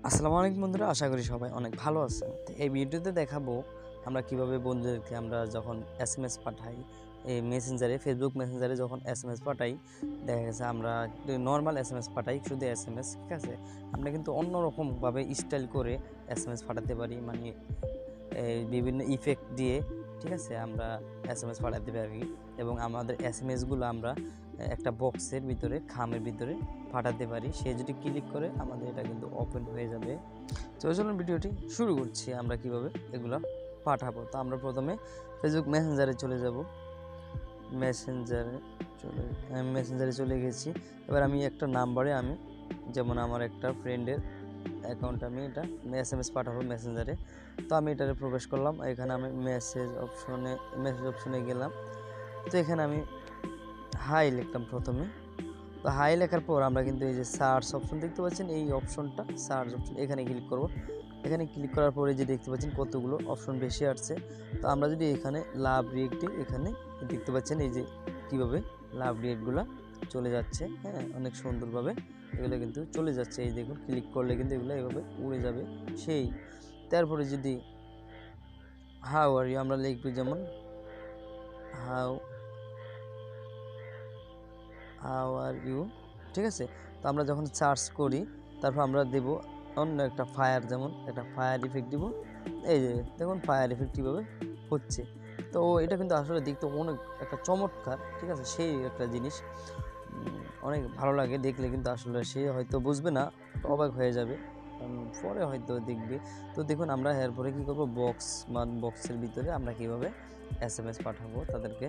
আসসালামু আলাইকুম বন্ধুরা, আশা করি সবাই অনেক ভালো আছেন। তো এই ভিডিওতে দেখাবো আমরা কিভাবে বন্ধুদেরকে আমরা যখন এসএমএস পাঠাই, এই মেসেঞ্জারে, ফেসবুক মেসেঞ্জারে যখন এসএমএস পাঠাই, দেখা গেছে আমরা নর্মাল এসএমএস পাঠাই, শুধু এসএমএস, ঠিক আছে। আমরা কিন্তু অন্যরকমভাবে স্টাইল করে এসএমএস পাঠাতে পারি, মানে বিভিন্ন ইফেক্ট দিয়ে, ঠিক আছে, আমরা এসএমএস পাঠাতে পারি। এবং আমাদের এসএমএসগুলো আমরা একটা বক্সের ভিতরে, খামের ভিতরে পাঠাতে পারি। সে যদি ক্লিক করে আমাদের এটা কিন্তু ওপেন হয়ে যাবে। তো চলুন ভিডিওটি শুরু করছি, আমরা কিভাবে এগুলো পাঠাবো। তো আমরা প্রথমে ফেসবুক মেসেঞ্জারে চলে যাব। মেসেঞ্জারে চলে গেছি। এবার আমি একটা নাম্বারে, আমি যেমন আমার একটা ফ্রেন্ডের অ্যাকাউন্ট, আমি এটা এসএমএস পাঠাবো মেসেঞ্জারে। তো আমি এটাতে প্রবেশ করলাম। এখানে আমি মেসেজ অপশনে গেলাম। তো এখানে আমি হাই লিখলাম প্রথমে। তো হাই লেখার পর আমরা কিন্তু এই যে সার্চ অপশন দেখতে পাচ্ছেন, এই অপশনটা সার্চ অপশন, এখানে ক্লিক করব। এখানে ক্লিক করার পরে যে দেখতে পাচ্ছেন কতগুলো অপশন বেশি আসছে। তো আমরা যদি এখানে লাভ রিয়েক্টে, এখানে দেখতে পাচ্ছেন এই যে কীভাবে লাভ রিয়েক্টগুলো চলে যাচ্ছে, হ্যাঁ, অনেক সুন্দরভাবে এগুলো কিন্তু চলে যাচ্ছে। এই দেখুন, ক্লিক করলে কিন্তু এগুলো এভাবে উড়ে যাবে। সেই তারপরে যদি হাউ আর ইউ আমরা লিখব, যেমন হাউ আর ইউ, ঠিক আছে। তো আমরা যখন সার্চ করি, তারপর আমরা দেব অন্য একটা ফায়ার, যেমন একটা ফায়ার ইফেক্ট দিব। এই যে দেখুন ফায়ার ইফেক্ট কীভাবে হচ্ছে। তো এটা কিন্তু আসলে দেখতে অনেক একটা চমৎকার, ঠিক আছে, সেই একটা জিনিস, অনেক ভালো লাগে দেখলে। কিন্তু আসলে সে হয়তো বুঝবে না, অবাক হয়ে যাবে, পরে হয়তো দেখবে। তো দেখুন আমরা এরপরে কী করবো, বক্সের ভিতরে আমরা কীভাবে এসএমএস পাঠাবো তাদেরকে,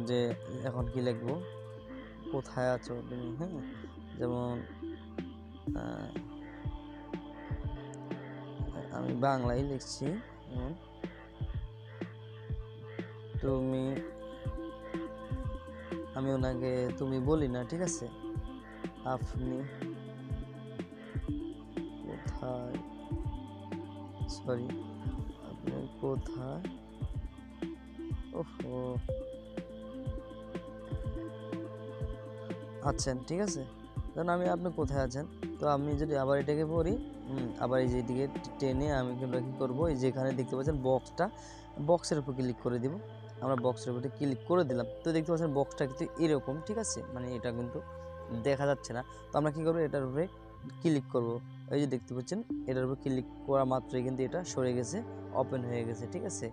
যে এখন কি লিখবো, কোথায় আছো তুমি, হ্যাঁ, যেমন আমি বাংলায় লিখছি, তুমি, আমি ওনাকে তুমি বলি না, ঠিক আছে, আপনি কোথায়, আপনি কোথায়, ওহো আছেন, ঠিক আছে। ধরুন আমি আপনি কোথায় আছেন। তো আমি যদি আবার এটাকে পড়ি, আবার এই যে এদিকে টেনে আমি কী করবো, এই যেখানে দেখতে পাচ্ছেন বক্সের উপর ক্লিক করে দিব। আমরা বক্সের উপরে ক্লিক করে দিলাম। তো দেখতে পাচ্ছেন বক্সটা কিন্তু এরকম, ঠিক আছে, মানে এটা কিন্তু দেখা যাচ্ছে না। তো আমরা কী করবো, এটার উপরে ক্লিক করব। এই যে দেখতে পাচ্ছেন, এটার উপর ক্লিক করা মাত্রই কিন্তু এটা সরে গেছে, ওপেন হয়ে গেছে, ঠিক আছে।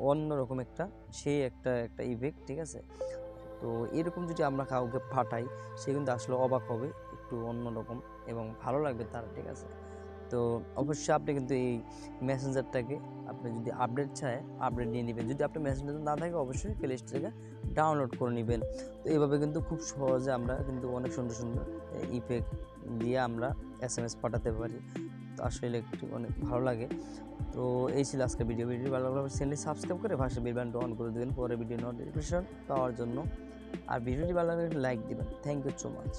অন্যরকম একটা একটা ইফেক্ট, ঠিক আছে। তো এরকম যদি আমরা কাউকে পাঠাই, সে কিন্তু আসলে অবাক হবে, একটু অন্যরকম এবং ভালো লাগবে তার, ঠিক আছে। তো অবশ্যই আপনি কিন্তু এই মেসেঞ্জারটাকে আপনি যদি আপডেট নিয়ে নেবেন। যদি আপনার মেসেঞ্জার না থাকে, অবশ্যই প্লে স্টোর থেকে ডাউনলোড করে নেবেন। তো এইভাবে কিন্তু খুব সহজে আমরা কিন্তু অনেক সুন্দর সুন্দর ইফেক্ট দিয়ে আমরা এসএমএস পাঠাতে পারি। তো আসলে একটু অনেক ভালো লাগে। তো এই ছিল আজকের ভিডিও ভালো লাগলে চ্যানেলটি সাবস্ক্রাইব করে পাশে বেল বাটনটি অন করে দেবেন পরে ভিডিও নোটিফিকেশন পাওয়ার জন্য। আর ভিডিওটি ভালো লাগলে লাইক দিবেন। Thank you so much.